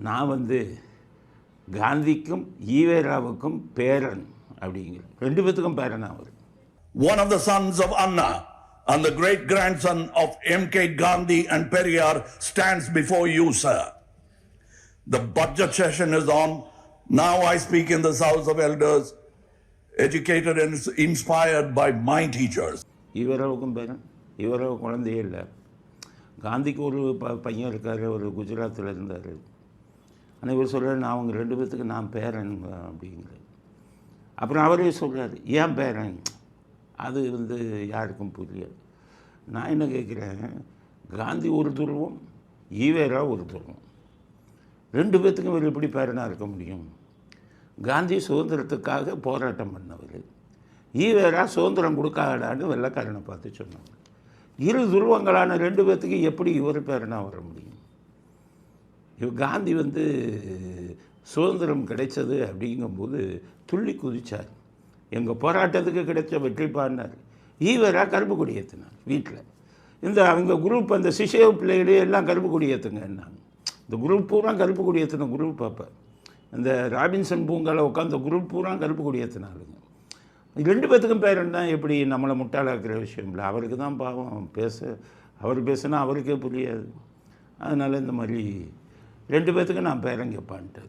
நான் வந்து காந்திக்கும் ஈவேராவுக்கும் பேரன் அப்படிங்கிற 2 பேத்துக்கும் பேரன் அவர். One of the sons of Anna and the great grandson of M.K. Gandhi and Periyar stands before you, sir. The budget session is on. Now I speak in this House of Elders, educated and inspired by my teachers. ஈவேராவுக்கும் பேரன். ஈவேராவு குழந்தையே இல்லை. காந்திக்கு ஒரு பையன் இருக்கார், ஒரு குஜராத்தில் இருந்தார். ஆனால் இவர் சொல்கிறார் நான் அவங்க 2 பேத்துக்கு நான் பேரன் அப்படிங்கிறார். அப்புறம் அவரே சொல்கிறார் ஏன் பேரன், அது வந்து யாருக்கும் புரியாது. நான் என்ன கேட்குறேன், காந்தி ஒரு துருவம், ஈவேரா ஒரு துருவம், 2 பேத்துக்கும் இவர் எப்படி பேரனாக இருக்க முடியும்? காந்தி சுதந்திரத்துக்காக போராட்டம் பண்ணவர், ஈவேரா சுதந்திரம் கொடுக்காடான்னு வெள்ளைக்காரனை பார்த்து சொன்னாங்க. இரு துருவங்களான 2 பேத்துக்கு எப்படி இவர் பேரனாக வர முடியும்? காந்தி வந்து சுதந்திரம் கிடைச்சது அப்படிங்கும்போது துள்ளி குதிச்சார், எங்கள் போராட்டத்துக்கு கிடைச்ச வெற்றி பாடினார். ஈவேரா கருப்பு கொடி ஏற்றினார் வீட்டில். இந்த அவங்க குரூப் அந்த சிஷேவ் பிள்ளைகளே எல்லாம் கருப்பு கொடி ஏற்றுங்க என்னாங்க. இந்த குரூப் பூரா கருப்பு கொடி ஏற்றின குரூப் அப்போ இந்த ராபின்சன் பூங்காவில் உட்காந்த குரூப் பூரா கருப்பு கொடி ஏற்றினாருங்க. 2 பேத்துக்கும் பேரன் தான் எப்படி நம்மளை முட்டாளாக்குற விஷயம் இல்லை. அவருக்கு தான் பாவம் அவர் பேசுனா அவருக்கே புரியாது. அதனால் இந்த மாதிரி 2 பேத்துக்கும் நான் பேரன் கேட்பான்ட்டு